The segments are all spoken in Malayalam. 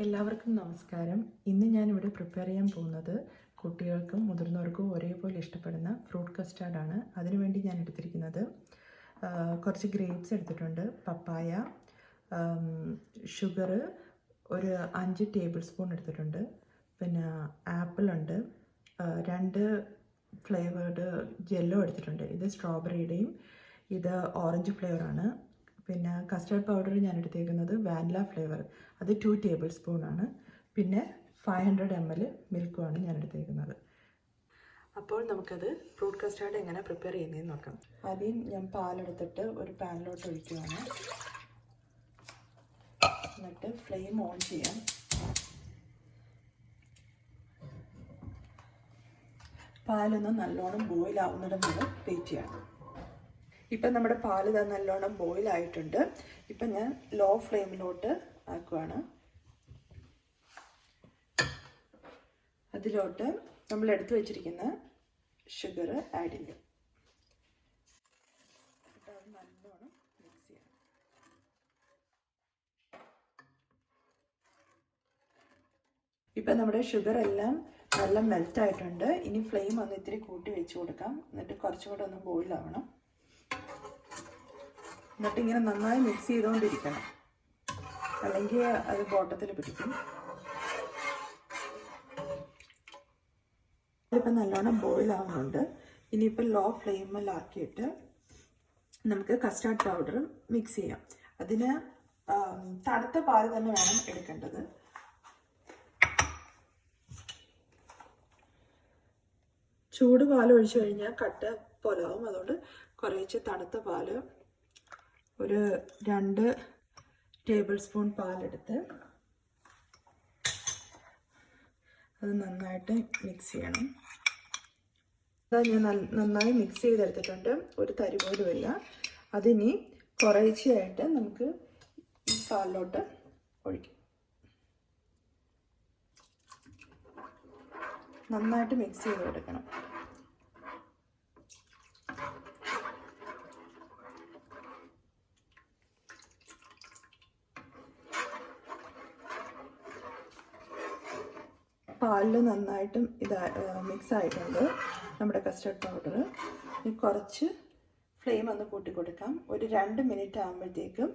എല്ലാവർക്കും നമസ്കാരം. ഇന്ന് ഞാനിവിടെ പ്രിപ്പയർ ചെയ്യാൻ പോകുന്നത് കുട്ടികൾക്കും മുതിർന്നവർക്കും ഒരേപോലെ ഇഷ്ടപ്പെടുന്ന ഫ്രൂട്ട് കസ്റ്റാർഡാണ്. അതിനുവേണ്ടി ഞാൻ എടുത്തിരിക്കുന്നത് കുറച്ച് ഗ്രേപ്സ് എടുത്തിട്ടുണ്ട്, പപ്പായ, ഷുഗർ ഒരു 5 ടേബിൾ സ്പൂൺ എടുത്തിട്ടുണ്ട്, പിന്നെ ആപ്പിൾ ഉണ്ട്, 2 ഫ്ലേവേർഡ് ജെല്ലോ എടുത്തിട്ടുണ്ട്. ഇത് സ്ട്രോബെറിയുടെയും ഇത് ഓറഞ്ച് ഫ്ലേവറാണ്. പിന്നെ കസ്റ്റർഡ് പൗഡർ ഞാൻ എടുത്തേക്കുന്നത് വാനില ഫ്ലേവർ, അത് 2 ടേബിൾ സ്പൂണാണ്. പിന്നെ 500 ml മിൽക്കുമാണ് ഞാൻ എടുത്തേക്കുന്നത്. അപ്പോൾ നമുക്കത് ഫ്രൂട്ട് കസ്റ്റാർഡ് എങ്ങനെ പ്രിപ്പയർ ചെയ്യുന്നതെന്ന് നോക്കാം. ആദ്യം ഞാൻ പാലെടുത്തിട്ട് ഒരു പാനിലോട്ട് ഒഴിക്കുകയാണ്. എന്നിട്ട് ഫ്ലെയിം ഓൺ ചെയ്യാം. പാലൊന്ന് നല്ലോണം ബോയിൽ ആവുന്നിടം വരെ വെയിറ്റ് ചെയ്യണം. ഇപ്പം നമ്മുടെ പാല് നല്ലോണം ബോയിലായിട്ടുണ്ട്. ഇപ്പം ഞാൻ ലോ ഫ്ലെയിമിലോട്ട് ആക്കുവാണ്. അതിലോട്ട് നമ്മൾ എടുത്തു വെച്ചിരിക്കുന്ന ഷുഗർ ആഡ് ചെയ്യും. അത് നല്ലോണം മിക്സ് ചെയ്യാം. ഇപ്പം നമ്മുടെ ഷുഗർ എല്ലാം നല്ല മെൽറ്റ് ആയിട്ടുണ്ട്. ഇനി ഫ്ലെയിം ഒന്ന് ഇത്തിരി കൂട്ടി വെച്ച് കൊടുക്കാം. എന്നിട്ട് കുറച്ചും കൂടെ ഒന്ന് ബോയിലാവണം. എന്നിട്ട് ഇങ്ങനെ നന്നായി മിക്സ് ചെയ്തുകൊണ്ടിരിക്കണം, അല്ലെങ്കിൽ അത് ബോട്ടത്തിൽ പിടിക്കും. ഇതിപ്പോൾ നല്ലോണം ബോയിലാവുന്നുണ്ട്. ഇനിയിപ്പോൾ ലോ ഫ്ലെയിമിലാക്കിയിട്ട് നമുക്ക് കസ്റ്റാർഡ് പൗഡർ മിക്സ് ചെയ്യാം. അതിന് തണുത്ത പാൽ തന്നെ വേണം എടുക്കേണ്ടത്. ചൂട് പാൽ ഒഴിച്ചു കഴിഞ്ഞാൽ കട്ട പോലാവും. അതുകൊണ്ട് കുറേശ്ശെ തണുത്ത പാല് ഒരു 2 ടേബിൾ സ്പൂൺ പാലെടുത്ത് അത് നന്നായിട്ട് മിക്സ് ചെയ്യണം. ഞാൻ നന്നായി മിക്സ് ചെയ്തെടുത്തിട്ടുണ്ട്. ഒരു തരി പോലും ഇല്ല. അതിനി കുറേശ്ശെയായിട്ട് നമുക്ക് ഈ പാലിലോട്ട് ഒഴിക്കും. നന്നായിട്ട് മിക്സ് ചെയ്ത് കൊടുക്കണം. പാലിൽ നന്നായിട്ടും മിക്സ് ആയിട്ടുണ്ട് നമ്മുടെ കസ്റ്റർഡ് പൗഡർ. ഇനി കുറച്ച് ഫ്ലെയിം ഒന്ന് കൂട്ടി കൊടുക്കാം. ഒരു 2 മിനിറ്റ് ആകുമ്പോഴത്തേക്കും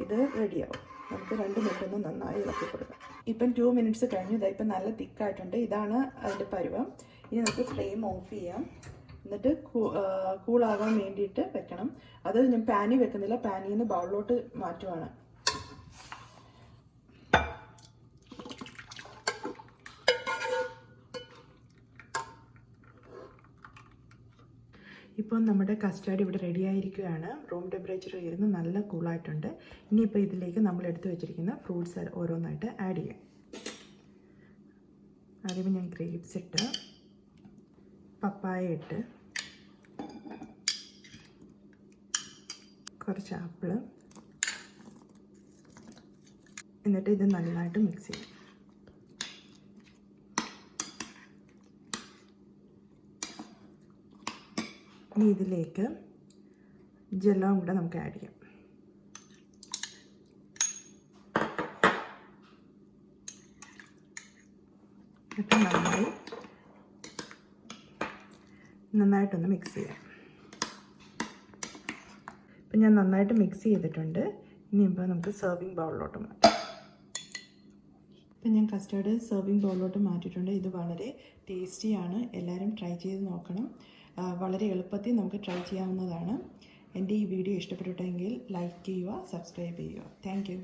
ഇത് റെഡിയാവും. നമുക്ക് 2 മിനിറ്റ് ഒന്ന് നന്നായി ഇളക്കി കൊടുക്കാം. ഇപ്പം 2 മിനിറ്റ്സ് കഴിഞ്ഞു. ഇപ്പം നല്ല തിക്കായിട്ടുണ്ട്. ഇതാണ് അതിൻ്റെ പരുവം. ഇനി നമുക്ക് ഫ്ലെയിം ഓഫ് ചെയ്യാം. എന്നിട്ട് കൂളാകാൻ വേണ്ടിയിട്ട് വെക്കണം. അത് ഞാൻ പാനിൽ വെക്കുന്നില്ല, പാനിൽ നിന്ന് ബൗളിലോട്ട് മാറ്റുവാണ്. ഇപ്പോൾ നമ്മുടെ കസ്റ്റാർഡ് ഇവിടെ റെഡി ആയിരിക്കുകയാണ്. റൂം ടെമ്പറേച്ചറിൽ ഇരുന്ന് നല്ല കൂളായിട്ടുണ്ട്. ഇനിയിപ്പോൾ ഇതിലേക്ക് നമ്മൾ എടുത്തു വെച്ചിരിക്കുന്ന ഫ്രൂട്ട്സ് ഓരോന്നായിട്ട് ആഡ് ചെയ്യാം. ആദ്യം ഞാൻ ഗ്രേപ്സ് ഇട്ട്, പപ്പായ ഇട്ട്, കുറച്ച് ആപ്പിൾ, എന്നിട്ട് ഇത് നന്നായിട്ട് മിക്സ് ചെയ്യും. ഇനി ഇതിലേക്ക് ജെല്ലോ കൂടെ നമുക്ക് ആഡ് ചെയ്യാം. എന്നിട്ട് നന്നായിട്ടൊന്ന് മിക്സ് ചെയ്യാം. ഇപ്പം ഞാൻ നന്നായിട്ട് മിക്സ് ചെയ്തിട്ടുണ്ട്. ഇനിയിപ്പോൾ നമുക്ക് സെർവിങ് ബൗളിലോട്ട് മാറ്റാം. ഇപ്പം ഞാൻ കസ്റ്റാർഡ് സെർവിങ് ബൗളിലോട്ട് മാറ്റിയിട്ടുണ്ട്. ഇത് വളരെ ടേസ്റ്റിയാണ്. എല്ലാവരും ട്രൈ ചെയ്ത് നോക്കണം. വളരെ എളുപ്പത്തിൽ നമുക്ക് ട്രൈ ചെയ്യാവുന്നതാണ്. എൻ്റെ ഈ വീഡിയോ ഇഷ്ടപ്പെട്ടിട്ടെങ്കിൽ ലൈക്ക് ചെയ്യുക, സബ്സ്ക്രൈബ് ചെയ്യുക. Thank you.